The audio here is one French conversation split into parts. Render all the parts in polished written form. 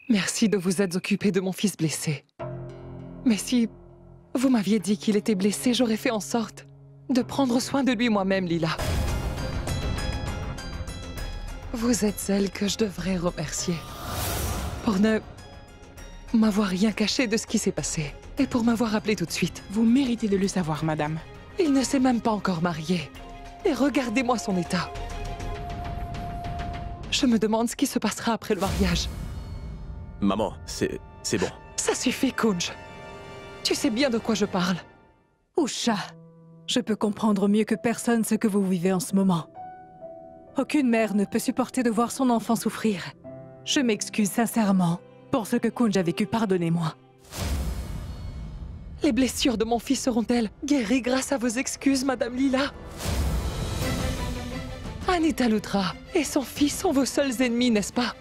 Merci de vous être occupé de mon fils blessé. Mais si vous m'aviez dit qu'il était blessé, j'aurais fait en sorte de prendre soin de lui moi-même, Lila. Vous êtes celle que je devrais remercier pour ne m'avoir rien caché de ce qui s'est passé et pour m'avoir appelé tout de suite. Vous méritez de le savoir, madame. Il ne s'est même pas encore marié. Et regardez-moi son état. Je me demande ce qui se passera après le mariage. Maman, c'est bon. Ça suffit, Kunj. Tu sais bien de quoi je parle. Usha, je peux comprendre mieux que personne ce que vous vivez en ce moment. Aucune mère ne peut supporter de voir son enfant souffrir. Je m'excuse sincèrement pour ce que Kunj a vécu, pardonnez-moi. Les blessures de mon fils seront-elles guéries grâce à vos excuses, Madame Lila? Anita Lutra et son fils sont vos seuls ennemis, n'est-ce pas?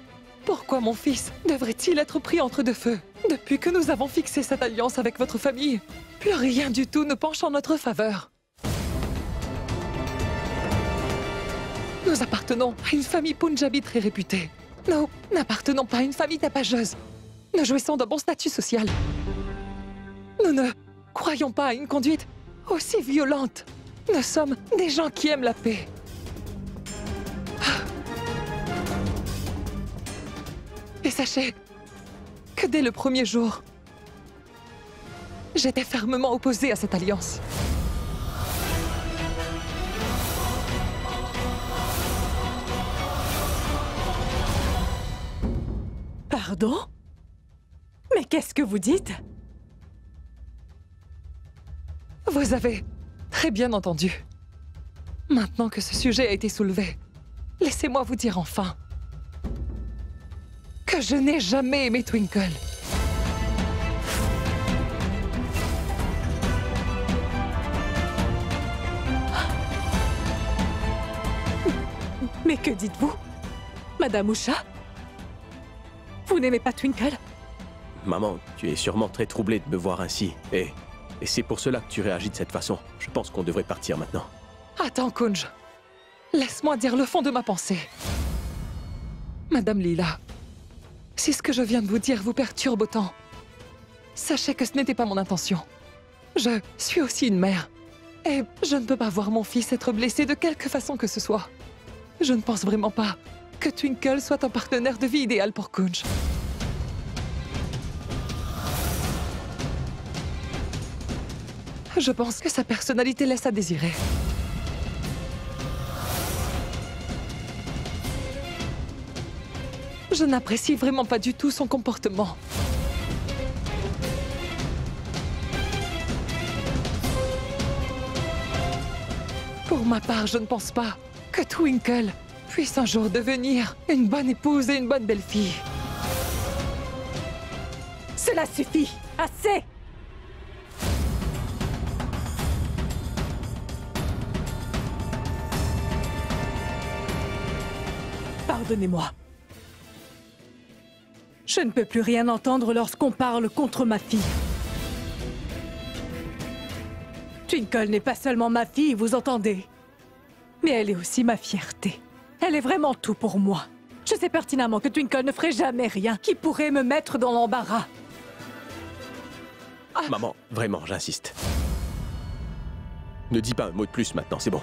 Pourquoi mon fils devrait-il être pris entre deux feux? Depuis que nous avons fixé cette alliance avec votre famille, plus rien du tout ne penche en notre faveur. Nous appartenons à une famille punjabi très réputée. Nous n'appartenons pas à une famille tapageuse. Nous jouissons d'un bon statut social. Nous ne croyons pas à une conduite aussi violente. Nous sommes des gens qui aiment la paix. Et sachez que dès le premier jour, j'étais fermement opposée à cette alliance. Pardon? Mais qu'est-ce que vous dites? Vous avez très bien entendu. Maintenant que ce sujet a été soulevé, laissez-moi vous dire enfin que je n'ai jamais aimé Twinkle. Mais que dites-vous? Madame Usha? Vous n'aimez pas Twinkle? Maman, tu es sûrement très troublée de me voir ainsi. Et c'est pour cela que tu réagis de cette façon. Je pense qu'on devrait partir maintenant. Attends, Kunj. Laisse-moi dire le fond de ma pensée. Madame Lila, si ce que je viens de vous dire vous perturbe autant, sachez que ce n'était pas mon intention. Je suis aussi une mère. Et je ne peux pas voir mon fils être blessé de quelque façon que ce soit. Je ne pense vraiment pas que Twinkle soit un partenaire de vie idéal pour Kunj. Je pense que sa personnalité laisse à désirer. Je n'apprécie vraiment pas du tout son comportement. Pour ma part, je ne pense pas que Twinkle puisse un jour devenir une bonne épouse et une bonne belle-fille. Cela suffit! Assez! Pardonnez-moi. Je ne peux plus rien entendre lorsqu'on parle contre ma fille. Twinkle n'est pas seulement ma fille, vous entendez? Mais elle est aussi ma fierté. Elle est vraiment tout pour moi. Je sais pertinemment que Twinkle ne ferait jamais rien qui pourrait me mettre dans l'embarras. Maman, vraiment, j'insiste. Ne dis pas un mot de plus maintenant, c'est bon.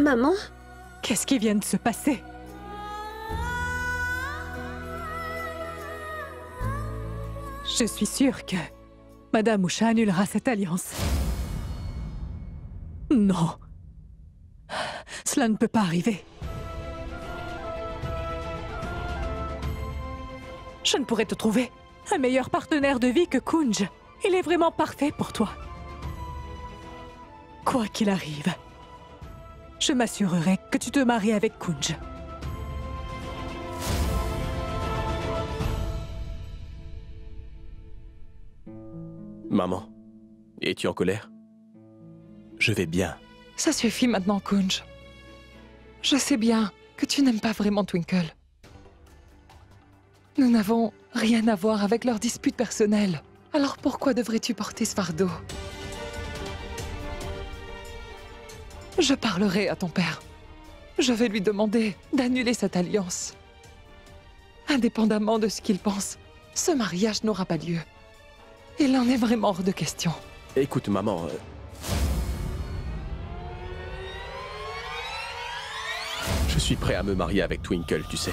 Maman? Qu'est-ce qui vient de se passer? Je suis sûre que Madame Usha annulera cette alliance. Non. Cela ne peut pas arriver. Je ne pourrais te trouver un meilleur partenaire de vie que Kunj. Il est vraiment parfait pour toi. Quoi qu'il arrive, je m'assurerai que tu te maries avec Kunj. Maman, es-tu en colère? Je vais bien. Ça suffit maintenant, Kunj. Je sais bien que tu n'aimes pas vraiment Twinkle. Nous n'avons rien à voir avec leur dispute personnelle. Alors pourquoi devrais-tu porter ce fardeau? Je parlerai à ton père. Je vais lui demander d'annuler cette alliance. Indépendamment de ce qu'il pense, ce mariage n'aura pas lieu. Il en est vraiment hors de question. Écoute, maman... Je suis prêt à me marier avec Twinkle, tu sais.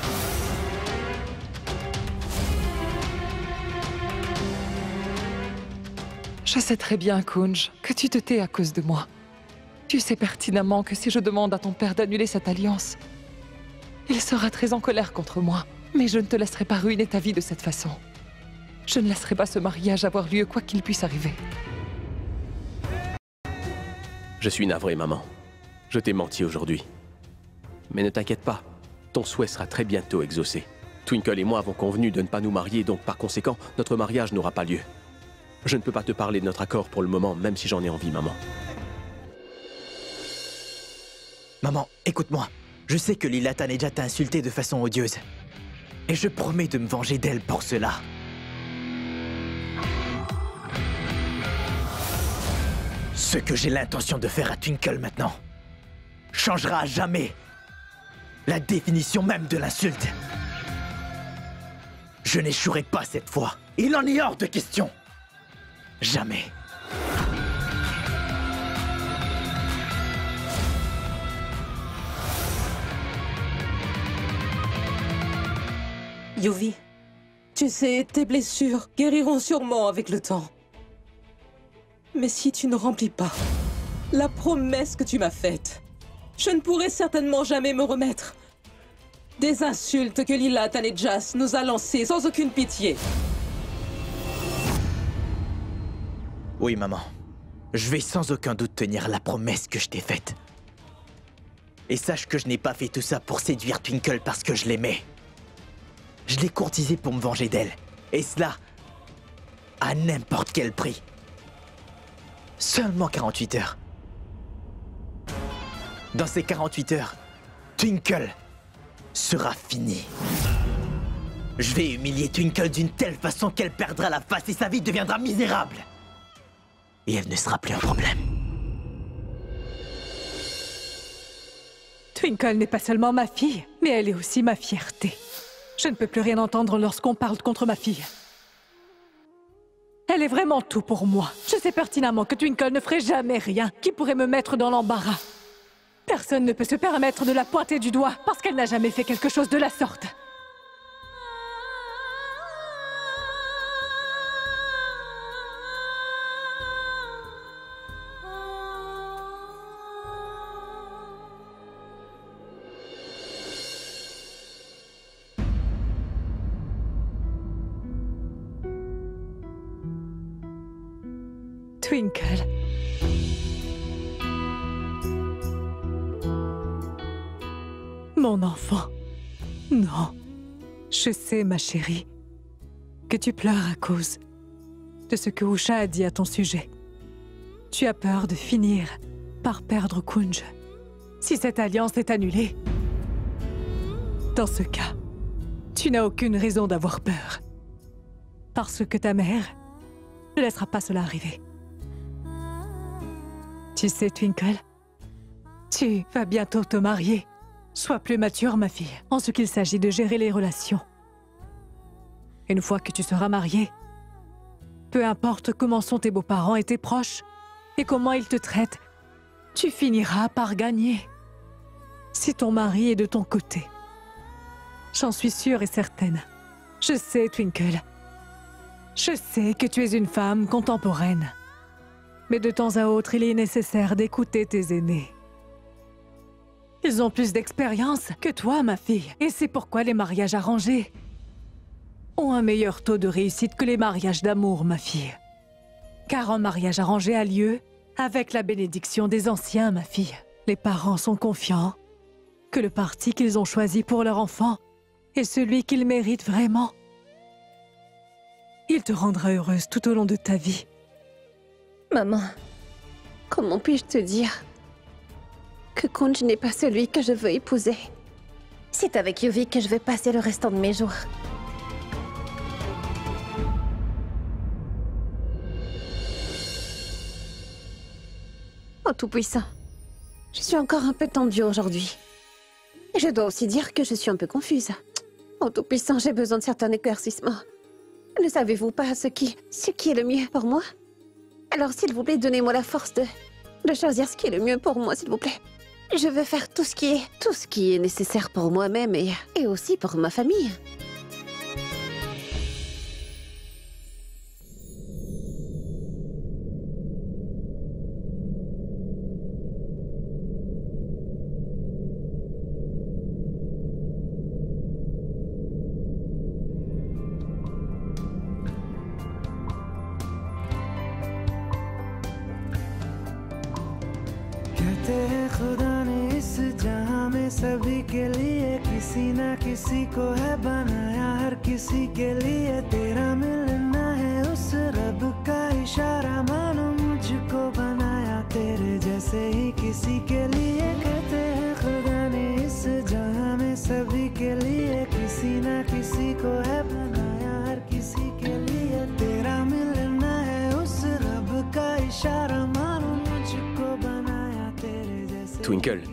Je sais très bien, Kunj, que tu te tais à cause de moi. Tu sais pertinemment que si je demande à ton père d'annuler cette alliance, il sera très en colère contre moi. Mais je ne te laisserai pas ruiner ta vie de cette façon. Je ne laisserai pas ce mariage avoir lieu quoi qu'il puisse arriver. Je suis navré, maman. Je t'ai menti aujourd'hui. Mais ne t'inquiète pas, ton souhait sera très bientôt exaucé. Twinkle et moi avons convenu de ne pas nous marier, donc par conséquent, notre mariage n'aura pas lieu. Je ne peux pas te parler de notre accord pour le moment, même si j'en ai envie, maman. Maman, écoute-moi. Je sais que Lila Taneja t'a insulté de façon odieuse. Et je promets de me venger d'elle pour cela. Ce que j'ai l'intention de faire à Twinkle maintenant changera à jamais la définition même de l'insulte. Je n'échouerai pas cette fois. Il en est hors de question. Jamais. Yuvi, tu sais, tes blessures guériront sûrement avec le temps. Mais si tu ne remplis pas la promesse que tu m'as faite, je ne pourrai certainement jamais me remettre des insultes que Lila Tanejas nous a lancées sans aucune pitié. Oui, maman. Je vais sans aucun doute tenir la promesse que je t'ai faite. Et sache que je n'ai pas fait tout ça pour séduire Twinkle parce que je l'aimais. Je l'ai courtisée pour me venger d'elle. Et cela, à n'importe quel prix. Seulement 48 heures. Dans ces 48 heures, Twinkle sera finie. Je vais humilier Twinkle d'une telle façon qu'elle perdra la face et sa vie deviendra misérable. Et elle ne sera plus un problème. Twinkle n'est pas seulement ma fille, mais elle est aussi ma fierté. Je ne peux plus rien entendre lorsqu'on parle contre ma fille. Elle est vraiment tout pour moi. Je sais pertinemment que Twinkle ne ferait jamais rien qui pourrait me mettre dans l'embarras. Personne ne peut se permettre de la pointer du doigt parce qu'elle n'a jamais fait quelque chose de la sorte. Twinkle. Mon enfant. Non. Je sais, ma chérie, que tu pleures à cause de ce que Usha a dit à ton sujet. Tu as peur de finir par perdre Kunj. Si cette alliance est annulée, dans ce cas, tu n'as aucune raison d'avoir peur. Parce que ta mère ne laissera pas cela arriver. Tu sais, Twinkle, tu vas bientôt te marier. Sois plus mature, ma fille, en ce qu'il s'agit de gérer les relations. Une fois que tu seras mariée, peu importe comment sont tes beaux-parents et tes proches, et comment ils te traitent, tu finiras par gagner. Si ton mari est de ton côté. J'en suis sûre et certaine. Je sais, Twinkle. Je sais que tu es une femme contemporaine. Mais de temps à autre, il est nécessaire d'écouter tes aînés. Ils ont plus d'expérience que toi, ma fille. Et c'est pourquoi les mariages arrangés ont un meilleur taux de réussite que les mariages d'amour, ma fille. Car un mariage arrangé a lieu avec la bénédiction des anciens, ma fille. Les parents sont confiants que le parti qu'ils ont choisi pour leur enfant est celui qu'ils méritent vraiment. Il te rendra heureuse tout au long de ta vie. Maman, comment puis-je te dire? que Kunj n'est pas celui que je veux épouser. C'est avec Yuvi que je vais passer le restant de mes jours. Oh Tout-Puissant, je suis encore un peu tendue aujourd'hui. Et je dois aussi dire que je suis un peu confuse. Oh Tout-Puissant, j'ai besoin de certains éclaircissements. Ne savez-vous pas ce qui est le mieux pour moi? Alors s'il vous plaît, donnez-moi la force de choisir ce qui est le mieux pour moi, s'il vous plaît. Je veux faire tout ce qui est nécessaire pour moi-même et aussi pour ma famille. कहते हैं खुदा ने इस जहां में सभी के लिए किसी ना किसी को है बनाया, हर किसी के लिए तेरा मिलना है उस रब का इशारा, मानो मुझको बनाया तेरे जैसे ही किसी के लिए। कहते हैं खुदा ने इस जहां में सभी के लिए किसी ना किसी को है बनाया, हर किसी के लिए तेरा मिलना है उस रब का इशारा, मानो मुझको बनाया। Twinkle,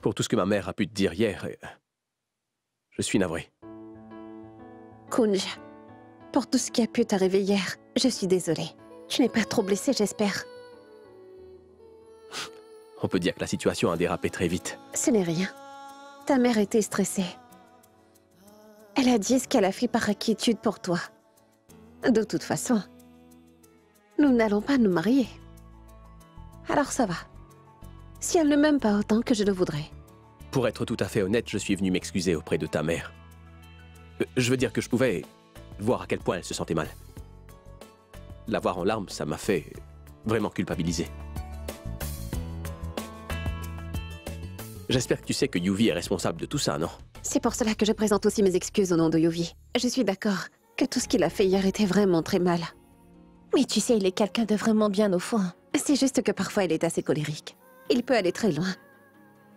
pour tout ce que ma mère a pu te dire hier, je suis navré. Kunj, pour tout ce qui a pu t'arriver hier, je suis désolée. Tu n'es pas trop blessé, j'espère. On peut dire que la situation a dérapé très vite. Ce n'est rien. Ta mère était stressée. Elle a dit ce qu'elle a fait par inquiétude pour toi. De toute façon, nous n'allons pas nous marier. Alors ça va. Si elle ne m'aime pas autant que je le voudrais. Pour être tout à fait honnête, je suis venu m'excuser auprès de ta mère. Je veux dire que je pouvais voir à quel point elle se sentait mal. La voir en larmes, ça m'a fait vraiment culpabiliser. J'espère que tu sais que Yuvi est responsable de tout ça, non? C'est pour cela que je présente aussi mes excuses au nom de Yuvi. Je suis d'accord que tout ce qu'il a fait hier était vraiment très mal. Mais tu sais, il est quelqu'un de vraiment bien au fond. C'est juste que parfois il est assez colérique. Il peut aller très loin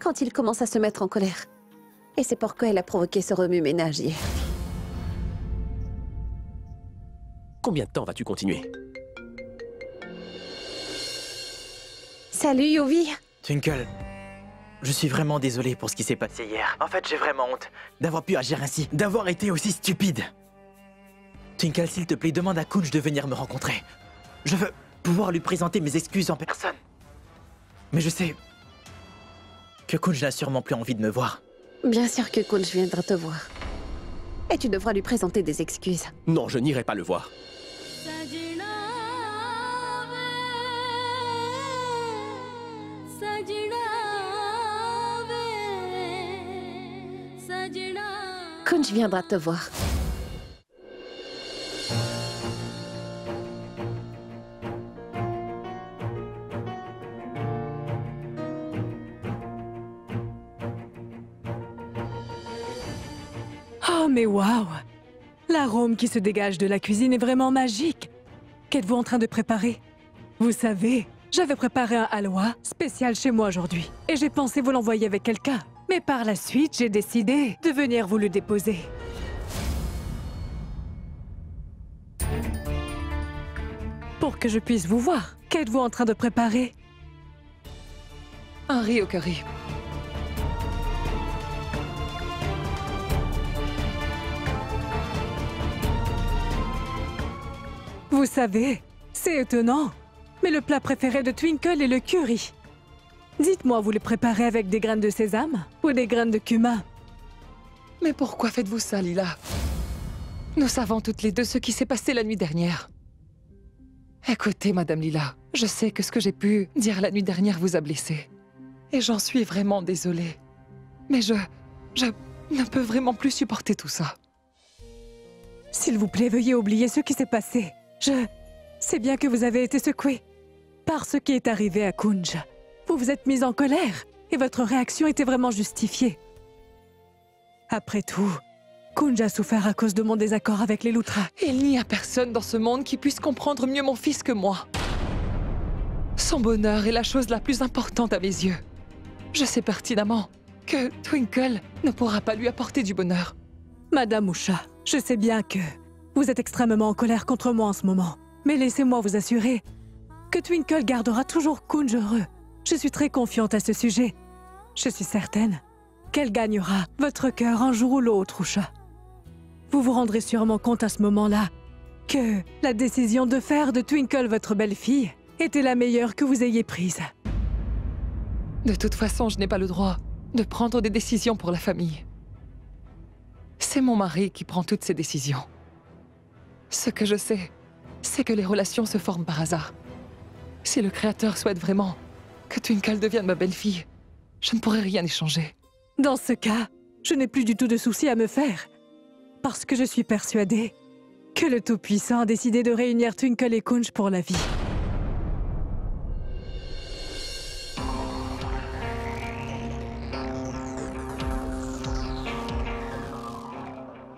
quand il commence à se mettre en colère. Et c'est pourquoi elle a provoqué ce remue-ménage hier. Combien de temps vas-tu continuer? Salut Yuvi. Twinkle, je suis vraiment désolé pour ce qui s'est passé hier. En fait, j'ai vraiment honte d'avoir pu agir ainsi, d'avoir été aussi stupide. Twinkle, s'il te plaît, demande à Kunj de venir me rencontrer. Je veux pouvoir lui présenter mes excuses en personne. Mais je sais que Kunj n'a sûrement plus envie de me voir. Bien sûr que Kunj viendra te voir. Et tu devras lui présenter des excuses. Non, je n'irai pas le voir. Kunj viendra te voir. Oh mais waouh! L'arôme qui se dégage de la cuisine est vraiment magique. Qu'êtes-vous en train de préparer? Vous savez, j'avais préparé un halwa spécial chez moi aujourd'hui. Et j'ai pensé vous l'envoyer avec quelqu'un. Mais par la suite, j'ai décidé de venir vous le déposer. Pour que je puisse vous voir, qu'êtes-vous en train de préparer? Un riz au curry. Vous savez, c'est étonnant, mais le plat préféré de Twinkle est le curry. Dites-moi, vous le préparez avec des graines de sésame ou des graines de cumin? Mais pourquoi faites-vous ça, Lila? Nous savons toutes les deux ce qui s'est passé la nuit dernière. Écoutez, Madame Lila, je sais que ce que j'ai pu dire la nuit dernière vous a blessée. Et j'en suis vraiment désolée. Mais je ne peux vraiment plus supporter tout ça. S'il vous plaît, veuillez oublier ce qui s'est passé. Je sais bien que vous avez été secoué par ce qui est arrivé à Kunj. Vous vous êtes mise en colère et votre réaction était vraiment justifiée. Après tout, Kunj a souffert à cause de mon désaccord avec les Luthra. Il n'y a personne dans ce monde qui puisse comprendre mieux mon fils que moi. Son bonheur est la chose la plus importante à mes yeux. Je sais pertinemment que Twinkle ne pourra pas lui apporter du bonheur. Madame Usha, je sais bien que vous êtes extrêmement en colère contre moi en ce moment. Mais laissez-moi vous assurer que Twinkle gardera toujours Kunj heureux. Je suis très confiante à ce sujet. Je suis certaine qu'elle gagnera votre cœur un jour ou l'autre, Usha. Vous vous rendrez sûrement compte à ce moment-là que la décision de faire de Twinkle votre belle-fille était la meilleure que vous ayez prise. De toute façon, je n'ai pas le droit de prendre des décisions pour la famille. C'est mon mari qui prend toutes ces décisions. Ce que je sais, c'est que les relations se forment par hasard. Si le Créateur souhaite vraiment que Twinkle devienne ma belle-fille, je ne pourrai rien y changer. Dans ce cas, je n'ai plus du tout de soucis à me faire. Parce que je suis persuadée que le Tout-Puissant a décidé de réunir Twinkle et Kunj pour la vie.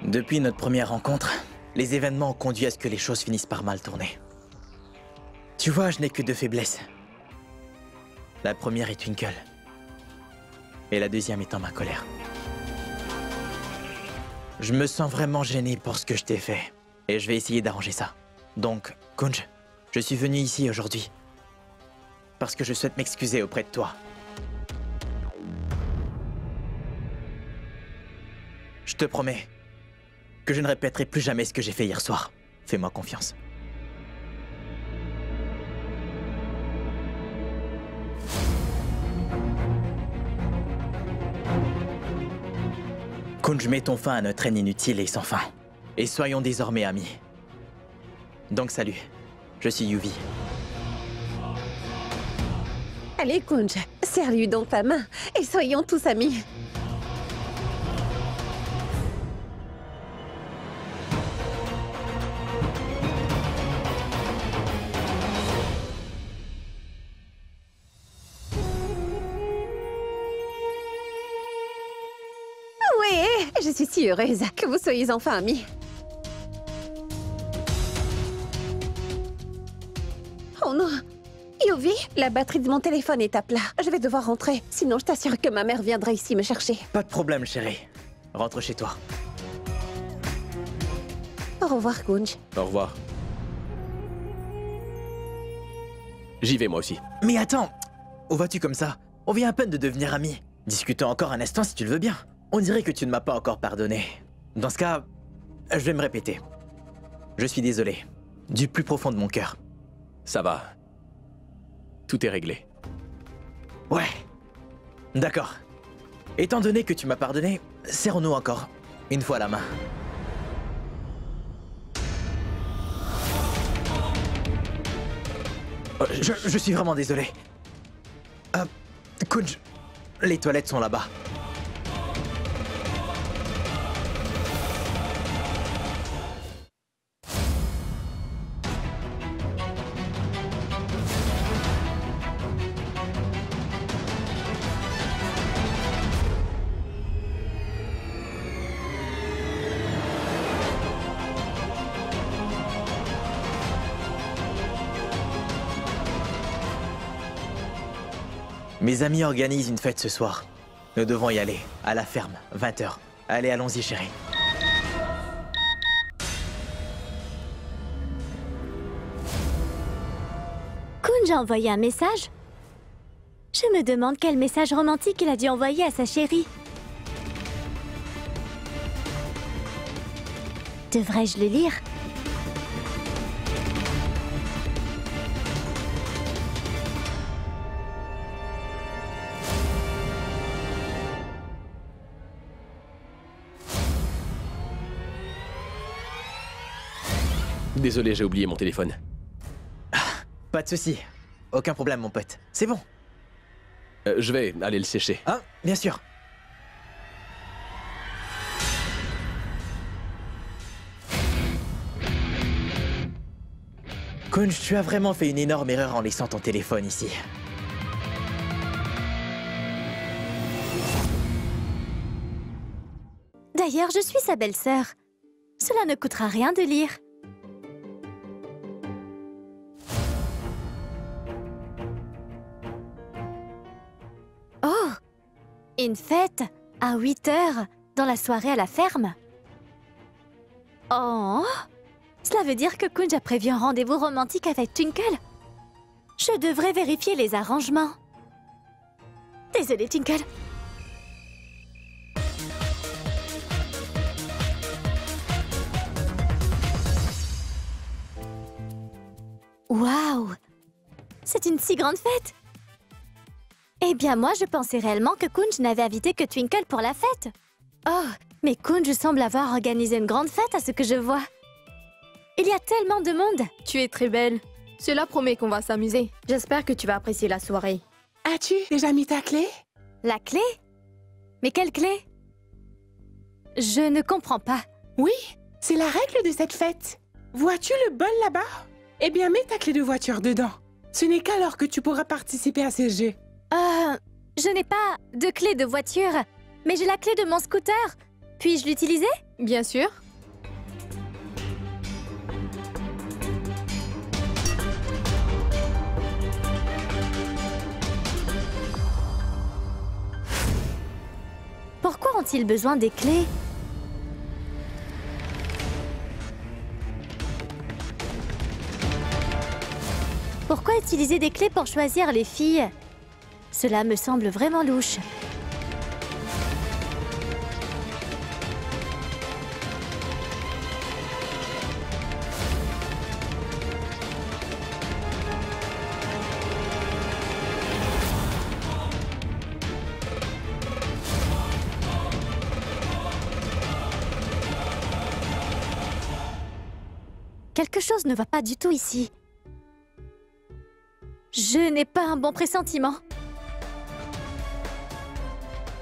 Depuis notre première rencontre, les événements ont conduit à ce que les choses finissent par mal tourner. Tu vois, je n'ai que deux faiblesses. La première est Twinkle. Et la deuxième étant ma colère. Je me sens vraiment gêné pour ce que je t'ai fait. Et je vais essayer d'arranger ça. Donc, Kunj, je suis venu ici aujourd'hui parce que je souhaite m'excuser auprès de toi. Je te promets que je ne répéterai plus jamais ce que j'ai fait hier soir. Fais-moi confiance. Kunj, mettons fin à notre haine inutile et sans fin. Et soyons désormais amis. Donc salut, je suis Yuvi. Allez, Kunj, serre-lui donc ta main et soyons tous amis. Oui, je suis si heureuse que vous soyez enfin amis. Oh non! Yuvi, la batterie de mon téléphone est à plat. Je vais devoir rentrer, sinon je t'assure que ma mère viendra ici me chercher. Pas de problème, chérie. Rentre chez toi. Au revoir, Kunj. Au revoir. J'y vais moi aussi. Mais attends! Où vas-tu comme ça? On vient à peine de devenir amis. Discutons encore un instant si tu le veux bien. On dirait que tu ne m'as pas encore pardonné. Dans ce cas, je vais me répéter. Je suis désolé. Du plus profond de mon cœur. Ça va. Tout est réglé. Ouais. D'accord. Étant donné que tu m'as pardonné, serrons-nous encore. Une fois la main. Je suis vraiment désolé. Kunj, les toilettes sont là-bas. Mes amis organisent une fête ce soir. Nous devons y aller, à la ferme, 20h. Allez, allons-y, chérie. Kunj a envoyé un message? Je me demande quel message romantique il a dû envoyer à sa chérie. Devrais-je le lire? Désolé, j'ai oublié mon téléphone. Pas de souci. Aucun problème, mon pote. C'est bon. Je vais aller le sécher. Ah, bien sûr. Kunj, tu as vraiment fait une énorme erreur en laissant ton téléphone ici. D'ailleurs, je suis sa belle-sœur. Cela ne coûtera rien de lire. Oh, Une fête à 8 heures dans la soirée à la ferme? Oh, cela veut dire que Kunj a prévu un rendez-vous romantique avec Twinkle? Je devrais vérifier les arrangements. Désolée, Twinkle. Waouh! C'est une si grande fête! Eh bien, moi, je pensais réellement que Kunj n'avait invité que Twinkle pour la fête. Oh, mais Kunj semble avoir organisé une grande fête à ce que je vois. Il y a tellement de monde. Tu es très belle. Cela promet qu'on va s'amuser. J'espère que tu vas apprécier la soirée. As-tu déjà mis ta clé? La clé? Mais quelle clé? Je ne comprends pas. Oui, c'est la règle de cette fête. Vois-tu le bol là-bas? Eh bien, mets ta clé de voiture dedans. Ce n'est qu'alors que tu pourras participer à ces jeux. Je n'ai pas de clé de voiture, mais j'ai la clé de mon scooter. Puis-je l'utiliser? Bien sûr. Pourquoi ont-ils besoin des clés? Pourquoi utiliser des clés pour choisir les filles? Cela me semble vraiment louche. Quelque chose ne va pas du tout ici. Je n'ai pas un bon pressentiment.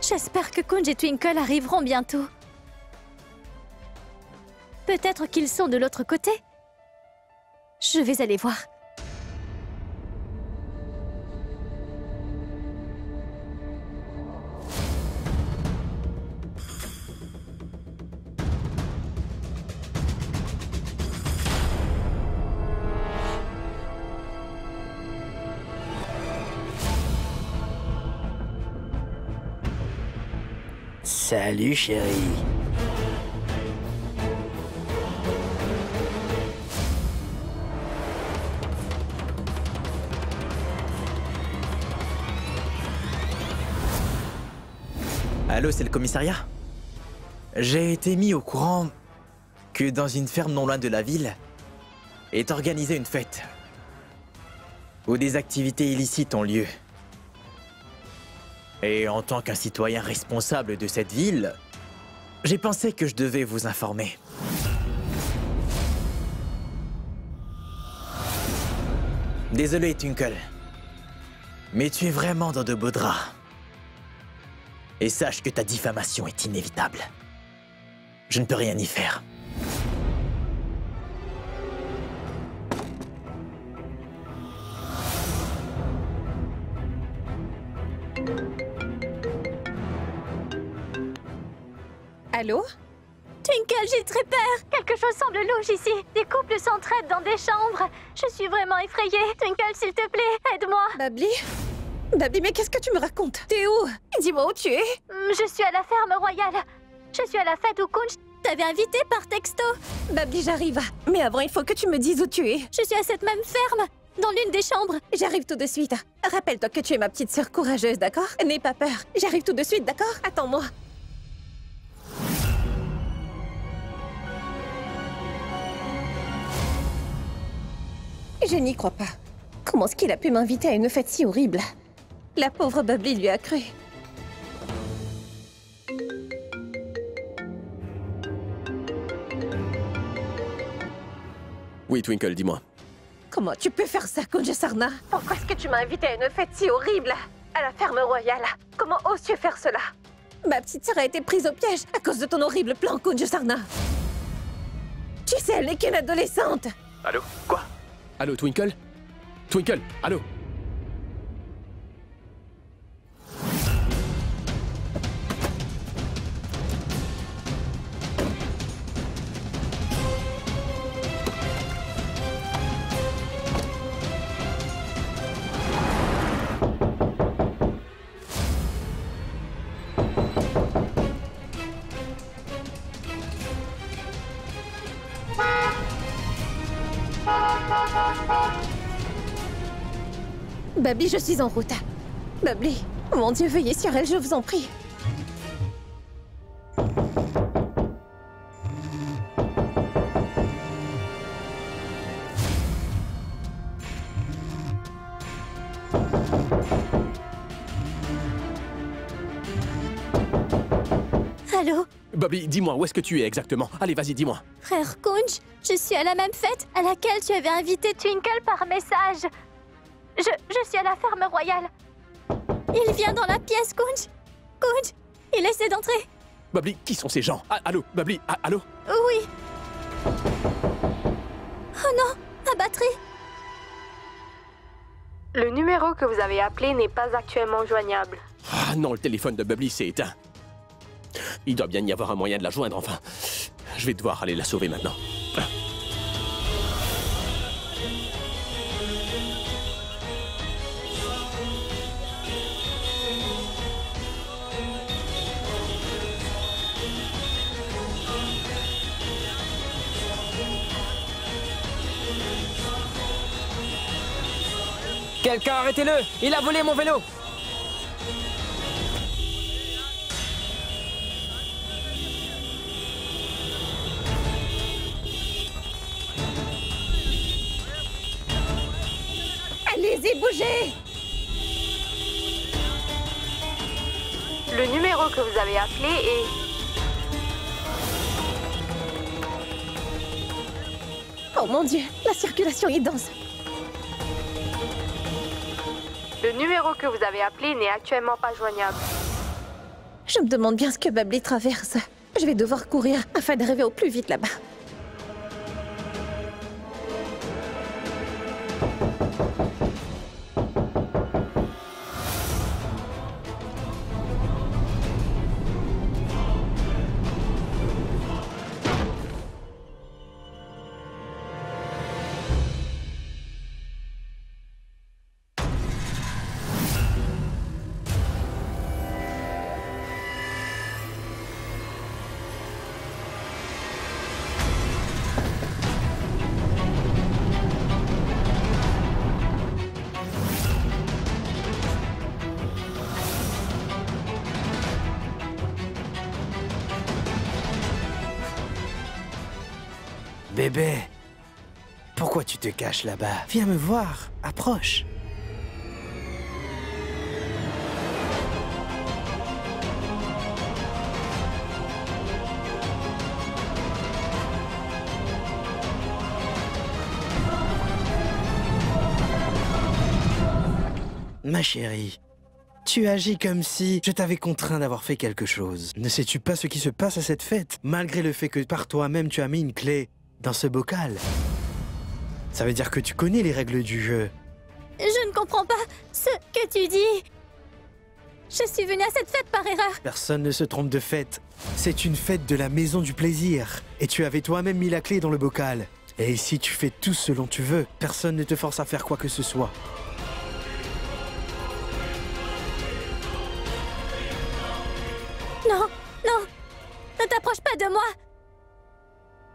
J'espère que Kunj et Twinkle arriveront bientôt. Peut-être qu'ils sont de l'autre côté. Je vais aller voir. Salut chérie. Allô, c'est le commissariat? J'ai été mis au courant que dans une ferme non loin de la ville est organisée une fête où des activités illicites ont lieu. Et en tant qu'un citoyen responsable de cette ville, j'ai pensé que je devais vous informer. Désolé, Twinkle, mais tu es vraiment dans de beaux draps. Et sache que ta diffamation est inévitable. Je ne peux rien y faire. Allô? Twinkle, j'ai très peur. Quelque chose semble louche ici. Des couples s'entraident dans des chambres. Je suis vraiment effrayée. Twinkle, s'il te plaît, aide-moi. Babli? Babli, mais qu'est-ce que tu me racontes? T'es où? Dis-moi où tu es. Je suis à la ferme royale. Je suis à la fête où Kunj t'avait invité par texto. Babli, j'arrive. Mais avant, il faut que tu me dises où tu es. Je suis à cette même ferme, dans l'une des chambres. J'arrive tout de suite. Rappelle-toi que tu es ma petite sœur courageuse, d'accord? N'aie pas peur. J'arrive tout de suite, d'accord? Attends-moi. Je n'y crois pas. Comment est-ce qu'il a pu m'inviter à une fête si horrible? La pauvre Babli lui a cru. Oui, Twinkle, dis-moi. Comment tu peux faire ça, Kunj Sarna? Pourquoi est-ce que tu m'as invité à une fête si horrible? À la ferme royale. Comment oses-tu faire cela? Ma petite sœur a été prise au piège à cause de ton horrible plan, Kunj Sarna. Tu sais, elle n'est qu'une adolescente. Allô? Quoi? Allô, Twinkle? Twinkle, allô? Babli, je suis en route. Babli, mon Dieu, veillez sur elle, je vous en prie. Allô? Babli, dis-moi, où est-ce que tu es exactement? Allez, vas-y, dis-moi. Frère Kunj, je suis à la même fête à laquelle tu avais invité Twinkle par message. Je suis à la ferme royale. Il vient dans la pièce, Kunj. Kunj, il essaie d'entrer. Babli, qui sont ces gens? Ah, allô, Babli, ah, allô? Oui. Oh non, ma batterie. Le numéro que vous avez appelé n'est pas actuellement joignable. Ah non, le téléphone de Babli s'est éteint. Il doit bien y avoir un moyen de la joindre, enfin. Je vais devoir aller la sauver maintenant. Quelqu'un arrêtez-le! Il a volé mon vélo! Allez-y, bougez! Le numéro que vous avez appelé est... Oh mon Dieu, la circulation est dense. Le numéro que vous avez appelé n'est actuellement pas joignable. Je me demande bien ce que Babli traverse. Je vais devoir courir afin d'arriver au plus vite là-bas. Bébé, pourquoi tu te caches là-bas? Viens me voir, approche. Ma chérie, tu agis comme si je t'avais contraint d'avoir fait quelque chose. Ne sais-tu pas ce qui se passe à cette fête, malgré le fait que par toi-même tu as mis une clé dans ce bocal? Ça veut dire que tu connais les règles du jeu. Je ne comprends pas ce que tu dis. Je suis venue à cette fête par erreur. Personne ne se trompe de fête. C'est une fête de la maison du plaisir. Et tu avais toi-même mis la clé dans le bocal. Et ici, tu fais tout ce dont tu veux. Personne ne te force à faire quoi que ce soit. Non, non, ne t'approche pas de moi.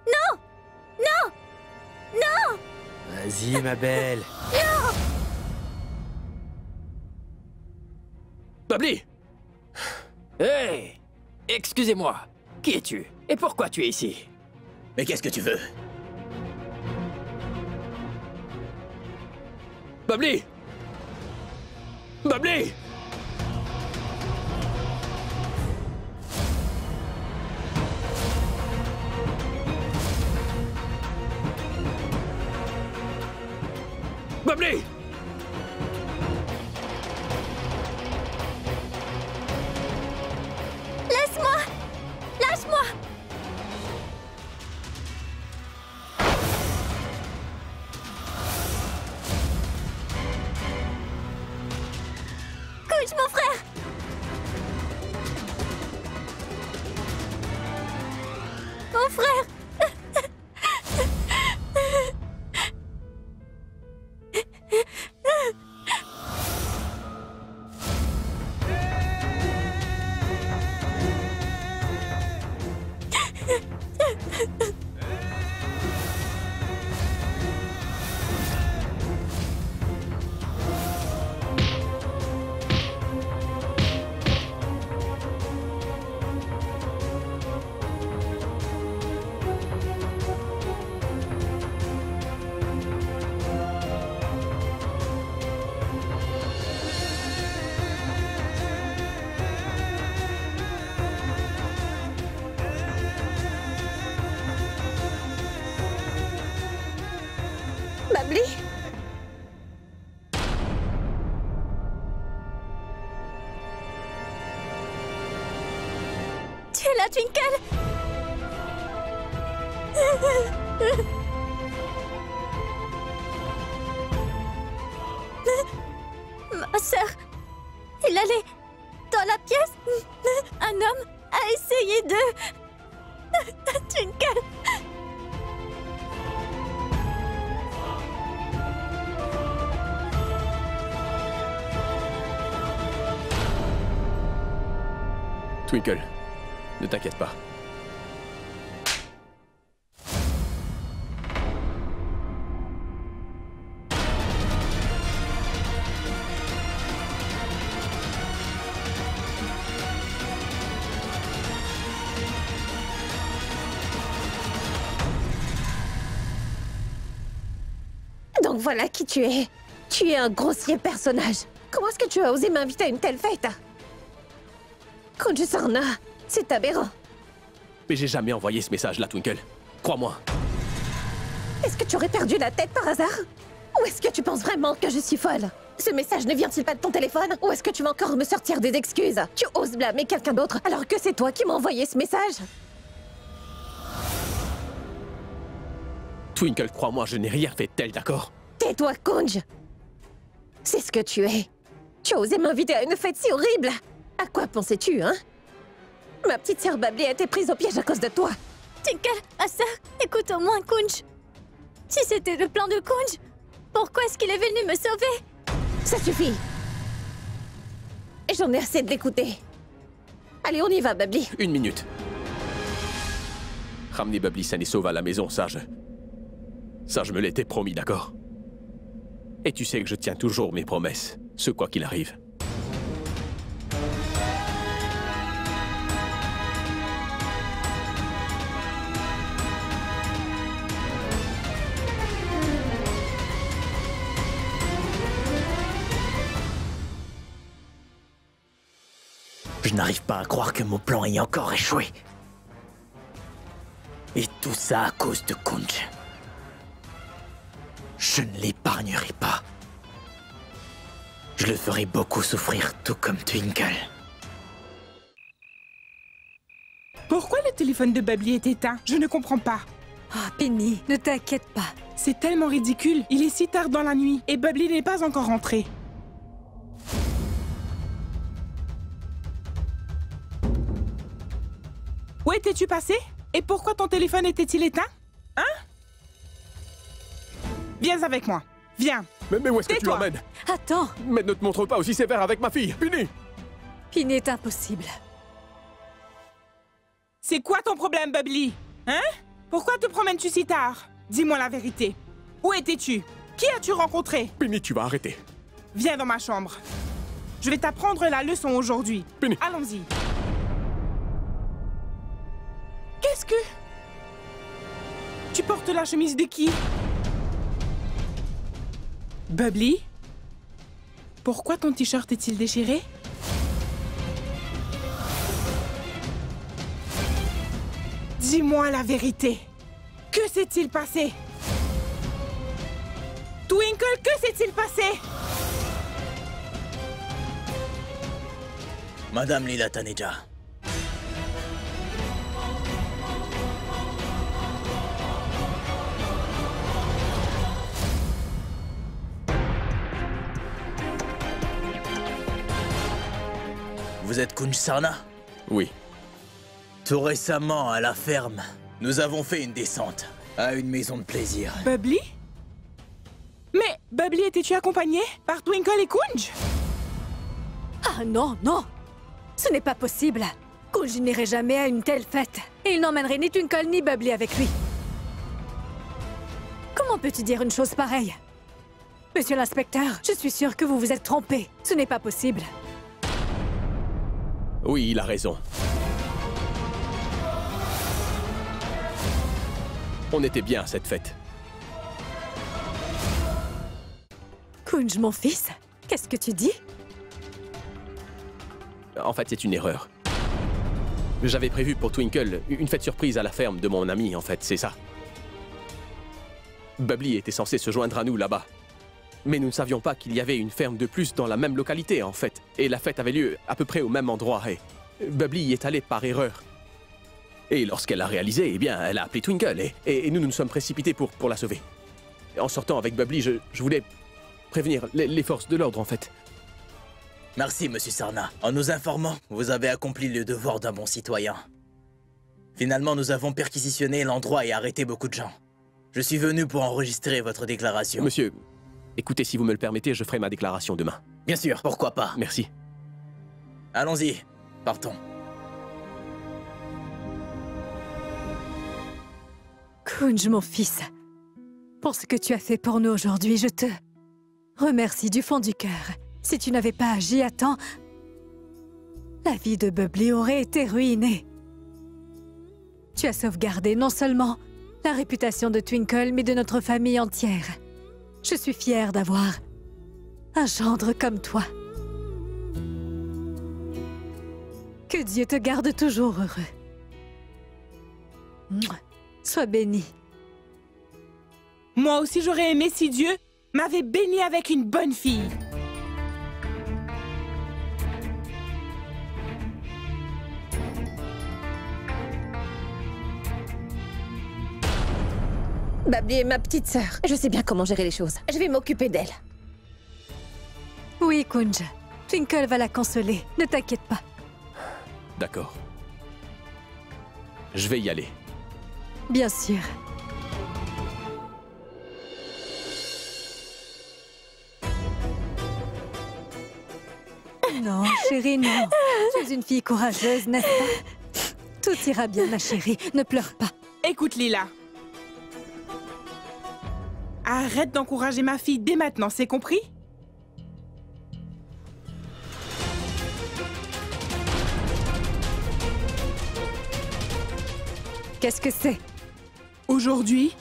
Non, non, non. Vas-y, ma belle. Non. Babli! Hey! Excusez-moi. Qui es-tu? Et pourquoi tu es ici? Mais qu'est-ce que tu veux? Babli! Babli! Babli! Laisse-moi! Lâche-moi! Couche, mon frère! Mon frère! Lila, Twinkle! Ma sœur, elle allait dans la pièce. Un homme a essayé de... Twinkle! Twinkle, ne t'inquiète pas. Donc voilà qui tu es. Tu es un grossier personnage. Comment est-ce que tu as osé m'inviter à une telle fête? Kunj-Sarna, c'est aberrant. Mais j'ai jamais envoyé ce message-là, Twinkle. Crois-moi. Est-ce que tu aurais perdu la tête par hasard? Ou est-ce que tu penses vraiment que je suis folle? Ce message ne vient-il pas de ton téléphone? Ou est-ce que tu vas encore me sortir des excuses? Tu oses blâmer quelqu'un d'autre alors que c'est toi qui m'as envoyé ce message? Twinkle, crois-moi, je n'ai rien fait de tel, d'accord? Tais-toi, Kunj. C'est ce que tu es. Tu as osé m'inviter à une fête si horrible. À quoi pensais-tu, hein? Ma petite sœur Babli a été prise au piège à cause de toi. Twinkle, ma sœur, écoute au moins Kunj. Si c'était le plan de Kunj, pourquoi est-ce qu'il est venu me sauver? Ça suffit. J'en ai assez de l'écouter. Allez, on y va, Babli. Une minute. Ramener Babli saine et sauve à la maison, ça je me l'étais promis, d'accord? Et tu sais que je tiens toujours mes promesses, ce quoi qu'il arrive. Je n'arrive pas à croire que mon plan ait encore échoué. Et tout ça à cause de Kunj. Je ne l'épargnerai pas. Je le ferai beaucoup souffrir, tout comme Twinkle. Pourquoi le téléphone de Babli est éteint? Je ne comprends pas. Ah, Penny, ne t'inquiète pas. C'est tellement ridicule. Il est si tard dans la nuit et Babli n'est pas encore rentré. Où étais-tu passé? Et pourquoi ton téléphone était-il éteint? Hein? Viens avec moi. Viens. Mais où est-ce que tu l'emmènes? Attends. Mais ne te montre pas aussi sévère avec ma fille, Penny! Penny est impossible. C'est quoi ton problème, Babli? Hein? Pourquoi te promènes-tu si tard? Dis-moi la vérité. Où étais-tu? Qui as-tu rencontré? Penny, tu vas arrêter. Viens dans ma chambre. Je vais t'apprendre la leçon aujourd'hui. Penny. Allons-y. Qu'est-ce que... Tu portes la chemise de qui? Babli? Pourquoi ton t-shirt est-il déchiré? Dis-moi la vérité. Que s'est-il passé? Twinkle, que s'est-il passé? Madame Lila Taneja. Vous êtes Kunj-Sarna? Oui. Tout récemment, à la ferme, nous avons fait une descente à une maison de plaisir. Babli? Mais Babli, étais-tu accompagné par Twinkle et Kunj? Ah non, non! Ce n'est pas possible. Kunj n'irait jamais à une telle fête. Et il n'emmènerait ni Twinkle ni Babli avec lui. Comment peux-tu dire une chose pareille? Monsieur l'inspecteur, je suis sûre que vous vous êtes trompé. Ce n'est pas possible. Oui, il a raison. On était bien à cette fête. Kunj, mon fils, qu'est-ce que tu dis? En fait, c'est une erreur. J'avais prévu pour Twinkle une fête surprise à la ferme de mon ami, en fait, c'est ça. Babli était censé se joindre à nous là-bas. Mais nous ne savions pas qu'il y avait une ferme de plus dans la même localité, en fait. Et la fête avait lieu à peu près au même endroit. Et Babli y est allé par erreur. Et lorsqu'elle l'a réalisé, eh bien, elle a appelé Twinkle et nous nous sommes précipités pour la sauver. En sortant avec Bubbly, je voulais prévenir les forces de l'ordre, en fait. Merci, monsieur Sarna. En nous informant, vous avez accompli le devoir d'un bon citoyen. Finalement, nous avons perquisitionné l'endroit et arrêté beaucoup de gens. Je suis venu pour enregistrer votre déclaration. Monsieur, écoutez, si vous me le permettez, je ferai ma déclaration demain. Bien sûr, pourquoi pas. Merci. Allons-y, partons. Kunj, mon fils, pour ce que tu as fait pour nous aujourd'hui, je te remercie du fond du cœur. Si tu n'avais pas agi à temps, la vie de Bubbly aurait été ruinée. Tu as sauvegardé non seulement la réputation de Twinkle, mais de notre famille entière. Je suis fière d'avoir un gendre comme toi. Que Dieu te garde toujours heureux. Sois béni. Moi aussi, j'aurais aimé si Dieu m'avait béni avec une bonne fille. Bubbly est ma petite sœur. Je sais bien comment gérer les choses. Je vais m'occuper d'elle. Oui, Kunj. Twinkle va la consoler. Ne t'inquiète pas. D'accord. Je vais y aller. Bien sûr. Non, chérie, non. Tu es une fille courageuse, n'est-ce pas? Tout ira bien, ma chérie. Ne pleure pas. Écoute, Lila. Arrête d'encourager ma fille dès maintenant, c'est compris? Qu'est-ce que c'est? Aujourd'hui,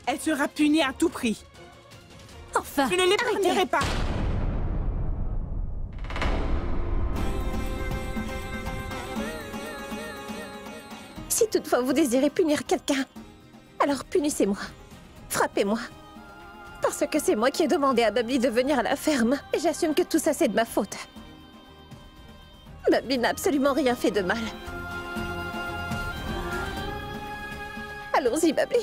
elle sera punie à tout prix. Enfin, je ne l'épargnerai pas. Si toutefois vous désirez punir quelqu'un, alors punissez-moi. Frappez-moi. Parce que c'est moi qui ai demandé à Bubbly de venir à la ferme. Et j'assume que tout ça, c'est de ma faute. Bubbly n'a absolument rien fait de mal. Allons-y, Bubbly.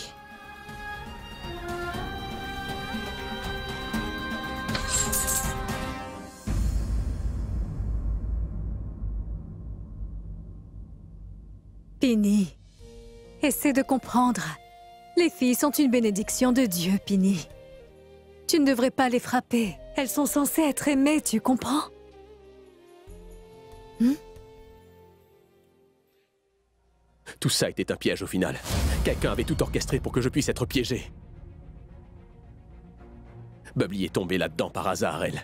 Pini, essaie de comprendre. Les filles sont une bénédiction de Dieu, Pini. Tu ne devrais pas les frapper. Elles sont censées être aimées, tu comprends? Tout ça était un piège au final. Quelqu'un avait tout orchestré pour que je puisse être piégé. Bubbly est tombée là-dedans par hasard, elle.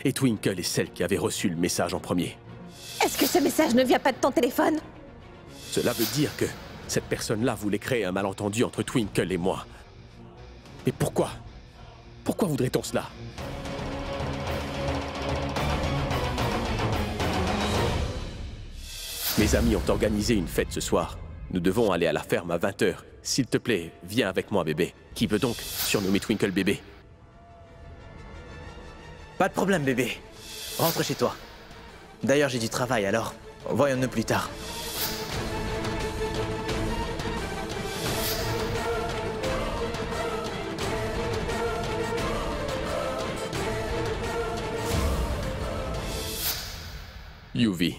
Et Twinkle est celle qui avait reçu le message en premier. Est-ce que ce message ne vient pas de ton téléphone? Cela veut dire que cette personne-là voulait créer un malentendu entre Twinkle et moi. Mais pourquoi? Pourquoi voudrait-on cela? Mes amis ont organisé une fête ce soir. Nous devons aller à la ferme à 20 h. S'il te plaît, viens avec moi, bébé. Qui veut donc surnommer Twinkle bébé? Pas de problème, bébé. Rentre chez toi. D'ailleurs, j'ai du travail, alors voyons-nous plus tard. Yuvi.